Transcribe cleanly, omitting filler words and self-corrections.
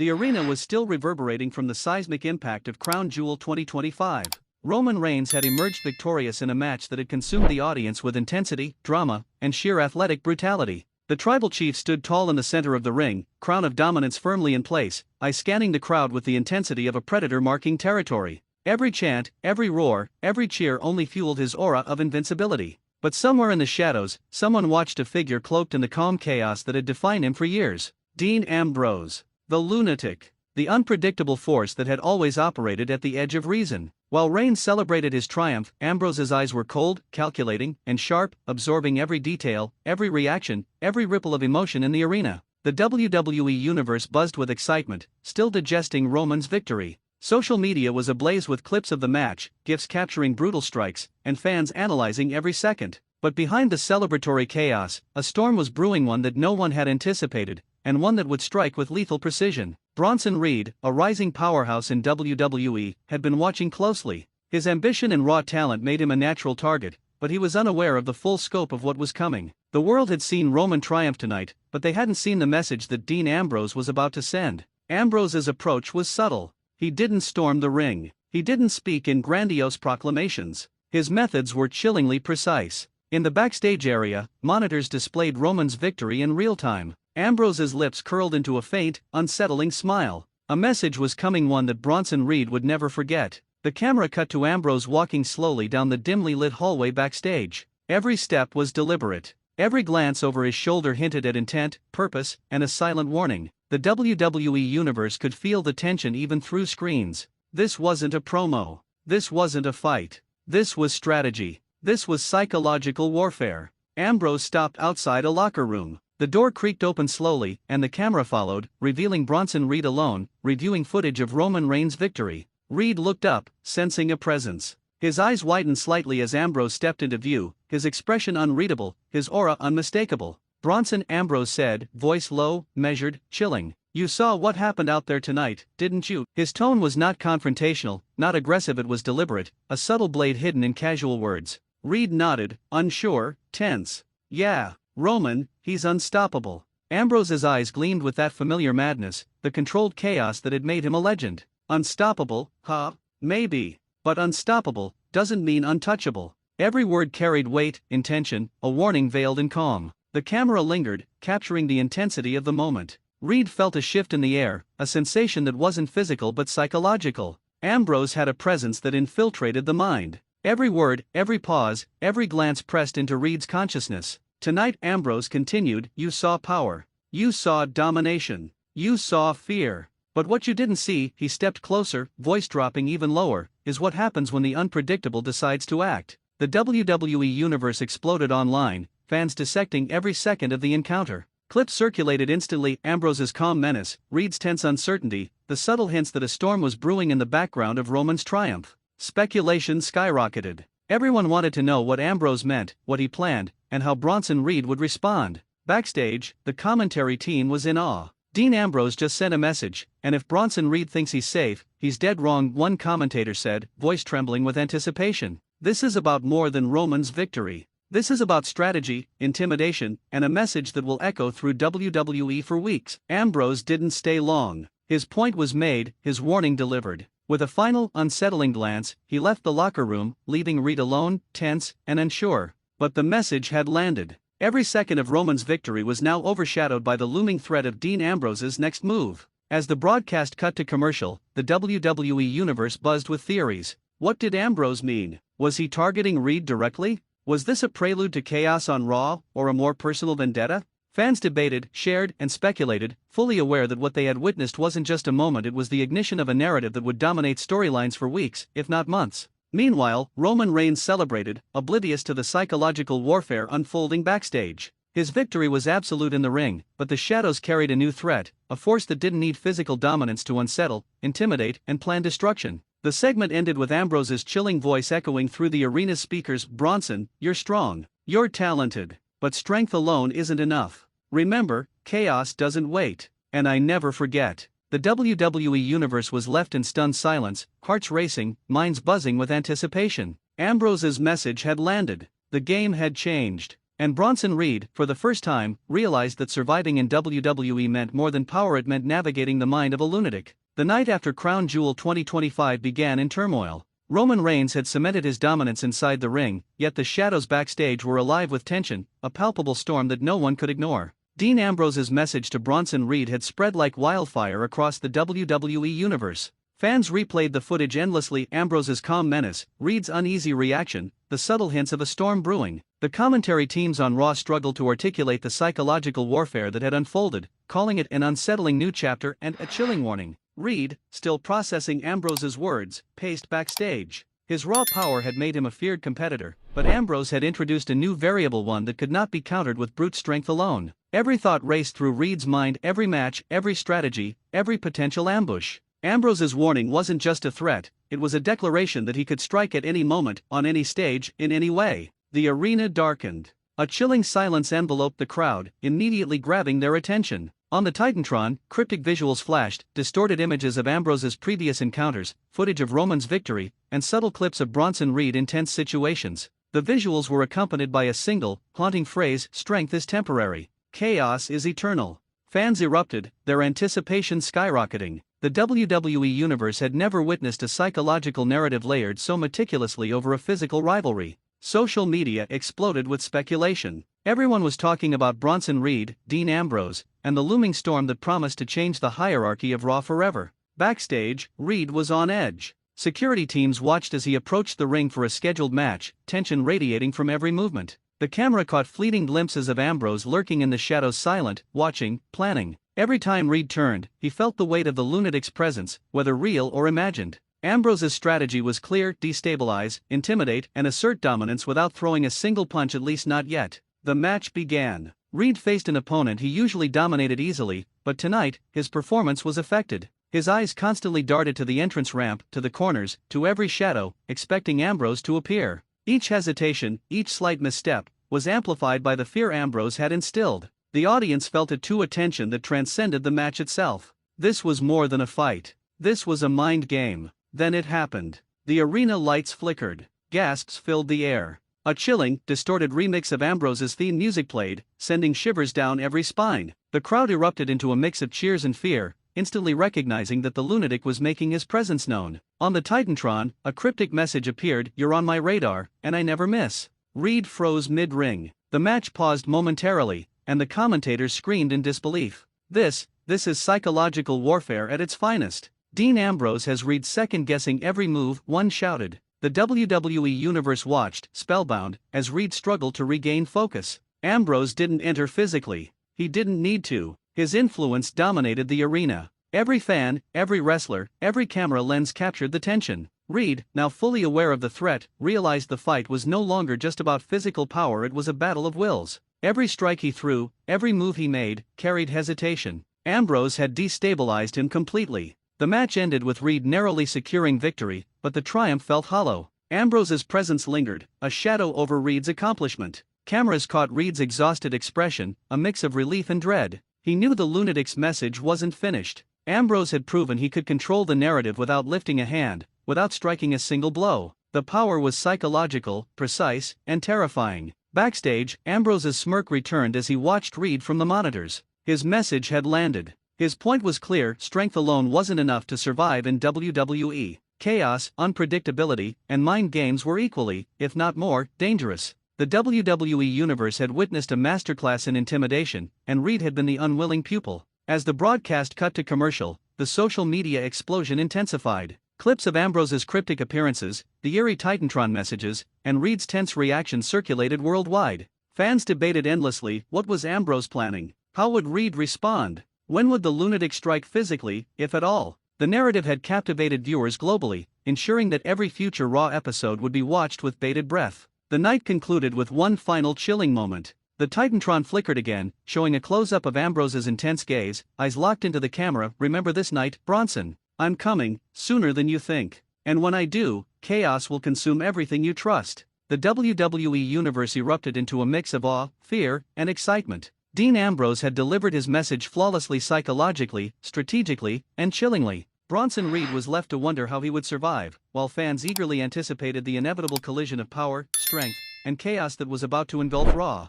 the arena was still reverberating from the seismic impact of Crown Jewel 2025. Roman Reigns had emerged victorious in a match that had consumed the audience with intensity, drama, and sheer athletic brutality. The tribal chief stood tall in the center of the ring, crown of dominance firmly in place, eyes scanning the crowd with the intensity of a predator marking territory. Every chant, every roar, every cheer only fueled his aura of invincibility. But somewhere in the shadows, someone watched a figure cloaked in the calm chaos that had defined him for years. Dean Ambrose. The lunatic. The unpredictable force that had always operated at the edge of reason. While Reigns celebrated his triumph, Ambrose's eyes were cold, calculating, and sharp, absorbing every detail, every reaction, every ripple of emotion in the arena. The WWE Universe buzzed with excitement, still digesting Roman's victory. Social media was ablaze with clips of the match, GIFs capturing brutal strikes, and fans analyzing every second. But behind the celebratory chaos, a storm was brewing, one that no one had anticipated, and one that would strike with lethal precision. Bronson Reed, a rising powerhouse in WWE, had been watching closely. His ambition and raw talent made him a natural target, but he was unaware of the full scope of what was coming. The world had seen Roman triumph tonight, but they hadn't seen the message that Dean Ambrose was about to send. Ambrose's approach was subtle. He didn't storm the ring. He didn't speak in grandiose proclamations. His methods were chillingly precise. In the backstage area, monitors displayed Roman's victory in real time. Ambrose's lips curled into a faint, unsettling smile. A message was coming, one that Bronson Reed would never forget. The camera cut to Ambrose walking slowly down the dimly lit hallway backstage. Every step was deliberate. Every glance over his shoulder hinted at intent, purpose, and a silent warning. The WWE Universe could feel the tension even through screens. This wasn't a promo. This wasn't a fight. This was strategy. This was psychological warfare. Ambrose stopped outside a locker room. The door creaked open slowly, and the camera followed, revealing Bronson Reed alone, reviewing footage of Roman Reigns' victory. Reed looked up, sensing a presence. His eyes widened slightly as Ambrose stepped into view, his expression unreadable, his aura unmistakable. Bronson, Ambrose said, voice low, measured, chilling. You saw what happened out there tonight, didn't you? His tone was not confrontational, not aggressive, it was deliberate, a subtle blade hidden in casual words. Reed nodded, unsure, tense. Yeah, Roman, he's unstoppable. Ambrose's eyes gleamed with that familiar madness, the controlled chaos that had made him a legend. Unstoppable, huh? Maybe. But unstoppable doesn't mean untouchable. Every word carried weight, intention, a warning veiled in calm. The camera lingered, capturing the intensity of the moment. Reed felt a shift in the air, a sensation that wasn't physical but psychological. Ambrose had a presence that infiltrated the mind. Every word, every pause, every glance pressed into Reed's consciousness. Tonight, Ambrose continued, you saw power. You saw domination. You saw fear. But what you didn't see, he stepped closer, voice dropping even lower, is what happens when the unpredictable decides to act. The WWE Universe exploded online, fans dissecting every second of the encounter. Clips circulated instantly, Ambrose's calm menace, Reed's tense uncertainty, the subtle hints that a storm was brewing in the background of Roman's triumph. Speculation skyrocketed. Everyone wanted to know what Ambrose meant, what he planned, and how Bronson Reed would respond. Backstage, the commentary team was in awe. Dean Ambrose just sent a message, and if Bronson Reed thinks he's safe, he's dead wrong, one commentator said, voice trembling with anticipation. This is about more than Roman's victory. This is about strategy, intimidation, and a message that will echo through WWE for weeks. Ambrose didn't stay long. His point was made, his warning delivered. With a final, unsettling glance, he left the locker room, leaving Reed alone, tense, and unsure. But the message had landed. Every second of Roman's victory was now overshadowed by the looming threat of Dean Ambrose's next move. As the broadcast cut to commercial, the WWE Universe buzzed with theories. What did Ambrose mean? Was he targeting Reed directly? Was this a prelude to chaos on Raw, or a more personal vendetta? Fans debated, shared, and speculated, fully aware that what they had witnessed wasn't just a moment, it was the ignition of a narrative that would dominate storylines for weeks, if not months. Meanwhile, Roman Reigns celebrated, oblivious to the psychological warfare unfolding backstage. His victory was absolute in the ring, but the shadows carried a new threat, a force that didn't need physical dominance to unsettle, intimidate, and plan destruction. The segment ended with Ambrose's chilling voice echoing through the arena's speakers, Bronson, you're strong, you're talented, but strength alone isn't enough. Remember, chaos doesn't wait. And I never forget. The WWE Universe was left in stunned silence, hearts racing, minds buzzing with anticipation. Ambrose's message had landed. The game had changed. And Bronson Reed, for the first time, realized that surviving in WWE meant more than power, it meant navigating the mind of a lunatic. The night after Crown Jewel 2025 began in turmoil. Roman Reigns had cemented his dominance inside the ring, yet the shadows backstage were alive with tension, a palpable storm that no one could ignore. Dean Ambrose's message to Bronson Reed had spread like wildfire across the WWE universe. Fans replayed the footage endlessly: Ambrose's calm menace, Reed's uneasy reaction, the subtle hints of a storm brewing. The commentary teams on Raw struggled to articulate the psychological warfare that had unfolded, calling it an unsettling new chapter and a chilling warning. Reed, still processing Ambrose's words, paced backstage. His raw power had made him a feared competitor, but Ambrose had introduced a new variable, one that could not be countered with brute strength alone. Every thought raced through Reed's mind, every match, every strategy, every potential ambush. Ambrose's warning wasn't just a threat, it was a declaration that he could strike at any moment, on any stage, in any way. The arena darkened. A chilling silence enveloped the crowd, immediately grabbing their attention. On the Titantron, cryptic visuals flashed, distorted images of Ambrose's previous encounters, footage of Roman's victory, and subtle clips of Bronson Reed in tense situations. The visuals were accompanied by a single, haunting phrase: "Strength is temporary. Chaos is eternal." Fans erupted, their anticipation skyrocketing. The WWE Universe had never witnessed a psychological narrative layered so meticulously over a physical rivalry. Social media exploded with speculation. Everyone was talking about Bronson Reed, Dean Ambrose, and the looming storm that promised to change the hierarchy of Raw forever. Backstage, Reed was on edge. Security teams watched as he approached the ring for a scheduled match, tension radiating from every movement. The camera caught fleeting glimpses of Ambrose lurking in the shadows, silent, watching, planning. Every time Reed turned, he felt the weight of the lunatic's presence, whether real or imagined. Ambrose's strategy was clear: destabilize, intimidate, and assert dominance without throwing a single punch, at least not yet. The match began. Reed faced an opponent he usually dominated easily, but tonight, his performance was affected. His eyes constantly darted to the entrance ramp, to the corners, to every shadow, expecting Ambrose to appear. Each hesitation, each slight misstep, was amplified by the fear Ambrose had instilled. The audience felt it too, a tension that transcended the match itself. This was more than a fight. This was a mind game. Then it happened. The arena lights flickered. Gasps filled the air. A chilling, distorted remix of Ambrose's theme music played, sending shivers down every spine. The crowd erupted into a mix of cheers and fear, instantly recognizing that the lunatic was making his presence known. On the Titantron, a cryptic message appeared: "You're on my radar, and I never miss." Reed froze mid-ring. The match paused momentarily, and the commentators screamed in disbelief. This is psychological warfare at its finest. "Dean Ambrose has Reed second-guessing every move," one shouted. The WWE Universe watched, spellbound, as Reed struggled to regain focus. Ambrose didn't enter physically. He didn't need to. His influence dominated the arena. Every fan, every wrestler, every camera lens captured the tension. Reed, now fully aware of the threat, realized the fight was no longer just about physical power, it was a battle of wills. Every strike he threw, every move he made, carried hesitation. Ambrose had destabilized him completely. The match ended with Reed narrowly securing victory, but the triumph felt hollow. Ambrose's presence lingered, a shadow over Reed's accomplishment. Cameras caught Reed's exhausted expression, a mix of relief and dread. He knew the lunatic's message wasn't finished. Ambrose had proven he could control the narrative without lifting a hand, without striking a single blow. The power was psychological, precise, and terrifying. Backstage, Ambrose's smirk returned as he watched Reed from the monitors. His message had landed. His point was clear: strength alone wasn't enough to survive in WWE. Chaos, unpredictability, and mind games were equally, if not more, dangerous. The WWE Universe had witnessed a masterclass in intimidation, and Reed had been the unwilling pupil. As the broadcast cut to commercial, the social media explosion intensified. Clips of Ambrose's cryptic appearances, the eerie Titantron messages, and Reed's tense reaction circulated worldwide. Fans debated endlessly: what was Ambrose planning? How would Reed respond? When would the lunatic strike physically, if at all? The narrative had captivated viewers globally, ensuring that every future Raw episode would be watched with bated breath. The night concluded with one final chilling moment. The Titantron flickered again, showing a close-up of Ambrose's intense gaze, eyes locked into the camera. "Remember this night, Bronson. I'm coming, sooner than you think. And when I do, chaos will consume everything you trust." The WWE Universe erupted into a mix of awe, fear, and excitement. Dean Ambrose had delivered his message flawlessly, psychologically, strategically, and chillingly. Bronson Reed was left to wonder how he would survive, while fans eagerly anticipated the inevitable collision of power, strength, and chaos that was about to engulf Raw.